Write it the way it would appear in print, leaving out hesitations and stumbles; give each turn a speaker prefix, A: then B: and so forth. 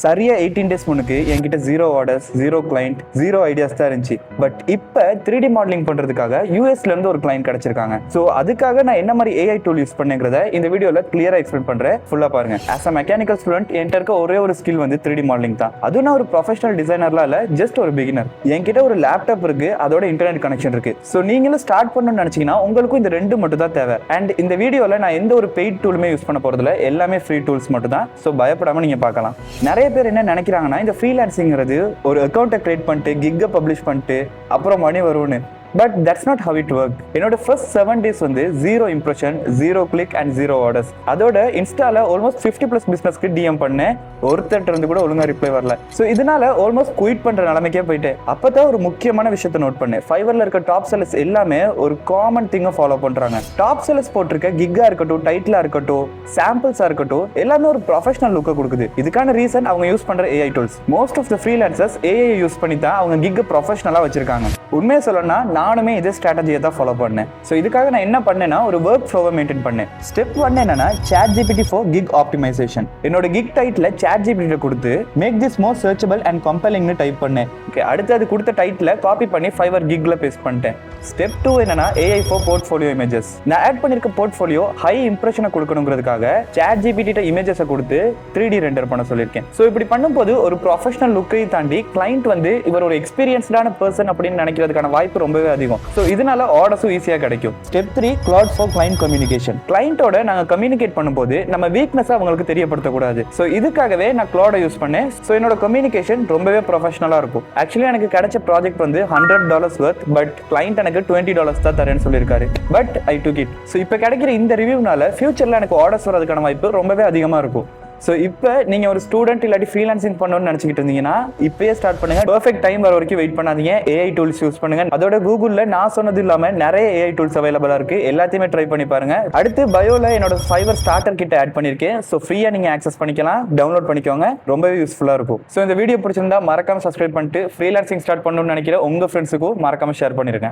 A: சரியா 18 days முன்னுக்கு என்கிட்ட 0 ஆர்டர்ஸ், 0 கிளைண்ட், 0 ஐடியாஸ் தான் இருந்துச்சு. பட் இப்போ 3D மாடலிங் பண்றதுக்காக யூஎஸ்ல இருந்து ஒரு கிளைண்ட் கிடைச்சிருக்காங்க. ஸோ அதுக்காக நான் என்ன மாதிரி ஏஐ டூல் யூஸ் பண்ணுங்கிறத இந்த வீடியோல கிளியரா எக்ஸ்பிளைன் பண்றேன். ஃபுல்லா பாருங்க. ஆஸ் அ மெக்கானிக்கல் ஸ்டூடெண்ட் என்கிட்ட இருக்க ஒரே ஒரு ஸ்கில் வந்து 3D மாடலிங் தான். அதுவும் நான் ஒரு ப்ரொஃபஷனல் டிசைனர்லாம் இல்ல, ஜஸ்ட் ஒரு பிகினர். என்கிட்ட ஒரு லேப்டாப் இருக்கு, அதோட இன்டர்நெட் கனெக்ஷன் இருக்கு. ஸோ நீங்களும் ஸ்டார்ட் பண்ணணும்னு நினைச்சீங்கன்னா உங்களுக்கும் இந்த ரெண்டு மட்டும் தான் தேவை. அண்ட் இந்த வீடியோல நான் எந்த ஒரு பெய்ட் டூலுமே யூஸ் பண்ண போறதில்ல, எல்லாமே ஃப்ரீ டூல்ஸ் மட்டும் தான். ஸோ பயப்படாம நீங்க பார்க்கலாம். நிறைய பேர் என்ன நினைக்கிறாங்கன்னா, இந்த ஃப்ரீலான்சிங்கிறது ஒரு அக்கௌண்ட்டை கிரியேட் பண்ணிட்டு கிக்கை பப்ளிஷ் பண்ணிட்டு அப்புறம் மணி வரும்னு. But that's not how it work. என்னோட ஃபர்ஸ்ட் 7 days வந்து 0 இம்ப்ரெஷன், 0 கிளிக் அண்ட் 0 ஆர்டர்ஸ். அதோட இன்ஸ்டால ஆல்மோஸ்ட் 50+ பிசினஸ்க்கு டிஎம் பண்ணேன். ஒருத்தர் இருந்து கூட ஒழுங்கா ரிப்ளை வரல. ஸோ இதனால ஆல்மோஸ்ட் குயிட் பண்ற நிலைமைக்கே போயிட்டேன். அப்பதான் ஒரு முக்கியமான விஷயத்தை நோட் பண்ணேன். ஃபைவர்ல இருக்க டாப் செல்லர்ஸ் எல்லாமே ஒரு காமன் திங்கை ஃபாலோ பண்றாங்க. டாப் செல்லர்ஸ் போட்டிருக்க கிக்கா இருக்கட்டும், டைட்டிலா இருக்கட்டும், சாம்பிள்ஸா இருக்கட்டும், எல்லாமே ஒரு ப்ரொஃபஷனல் லுக்கை கொடுக்குது. இதுக்கான ரீசன் அவங்க யூஸ் பண்ற AI tools. Most of the freelancers AI use பண்ணி தான் அவங்க கிக்கை ப்ரொஃபஷனலா வச்சிருக்காங்க. உண்மையை சொல்லணும்னா நானுமே இதே ஸ்ட்ராட்டஜியை தான் ஃபாலோ பண்ணேன். ஸோ இதுக்காக நான் என்ன பண்ணேன்னா, ஒரு ஒர்க் ஃப்ளோவை மெயின்டைன் பண்ணேன். ஸ்டெப் 1 என்னன்னா, ChatGPT ஃபார் கிக் ஆப்டிமைசேஷன். என்னோட கிக் டைட்டில் ChatGPT கொடுத்து make this more searchable and கம்பெலிங்னு டைப் பண்ணேன். ஓகே, அடுத்து அது கொடுத்த டைட்டில் காப்பி பண்ணி ஃபைவர் கிக்ல பேஸ்ட் பண்ணிட்டேன். ஸ்டெப் 2 என்னன்னா, AI ஃபார் போர்ட்ஃபோலியோ இமேஜஸ். நான் ஆட் பண்ணிருக்க போர்ட்ஃபோலியோ ஹை இம்ப்ரெஷனை கொடுக்கணுங்கிறதுக்காக ChatGPT இமேஜஸை கொடுத்து 3D ரெண்டர் பண்ண சொல்லியிருக்கேன். ஸோ இப்படி பண்ணும்போது ஒரு ப்ரொஃபஷனல் லுக்கை தாண்டி கிளைண்ட் வந்து இவர் ஒரு எக்ஸ்பீரியன்ஸ்டான பர்சன் அப்படின்னு நினைக்கிறதுக்கான வாய்ப்பு ரொம்பவே அதிகம். ஸோ இதனால ஆர்டர்ஸும் ஈஸியாக கிடைக்கும். Step 3 cloud for client communication. கிளைண்டோட நாங்கள் கம்யூனிகேட் பண்ணும்போது நம்ம வீக்னஸ் அவங்களுக்கு தெரியப்படுத்தக்கூடாது. ஸோ இதுக்காகவே நான் கிளவுடை யூஸ் பண்ணேன். ஸோ என்னோட கம்யூனிகேஷன் ரொம்பவே ப்ரொஃபஷனலாக இருக்கும். ஆக்சுவலி எனக்கு கிடைச்ச ப்ராஜெக்ட் வந்து $100 வர்த். பட் கிளைண்ட் எனக்கு $20 தான் தரேன்னு சொல்லியிருக்காரு. But I took it. So இப்போ கிடைக்கிற இந்த ரிவ்யூனால ஃபியூச்சரில் எனக்கு ஆர்டர்ஸ் வரதுக்கான வாய்ப்பு ரொம்பவே அதிகமாக இருக்கும். ஸோ இப்போ நீங்கள் ஒரு ஸ்டூடெண்ட் இல்லாட்டி ஃப்ரீலான்சிங் பண்ணணும்னு நினச்சிக்கிட்டு இருந்தீங்கன்னா இப்போயே ஸ்டார்ட் பண்ணுங்க. பெர்ஃபெக்ட் டைம் வர வரைக்கும் வெயிட் பண்ணாதீங்க. ஏஐ டூல்ஸ் யூஸ் பண்ணுங்க. அதோட கூகுளில் நான் சொன்னது இல்லாமல் நிறைய ஏஐ டூல்ஸ் அவைலபிளாக இருக்கு. எல்லாத்தையுமே ட்ரை பண்ணி பாருங்க. அடுத்து பயோல என்னோட ஃபைவர் ஸ்டார்டர் கிட்ட ஆட் பண்ணியிருக்கேன். ஸோ ஃப்ரீயாக நீங்கள் ஆக்சஸ் பண்ணிக்கலாம், டவுன்லோட் பண்ணிக்கோங்க. ரொம்பவே யூஸ்ஃபுல்லாக இருக்கும். ஸோ இந்த வீடியோ பிடிச்சிருந்தா மறக்காம சப்ஸ்கிரைப் பண்ணிட்டு ஃப்ரீலான்சிங் ஸ்டார்ட் பண்ணணும்னு நினைக்கிற உங்கள் ஃப்ரெண்ட்ஸுக்கும் மறக்காம ஷேர் பண்ணிருங்க.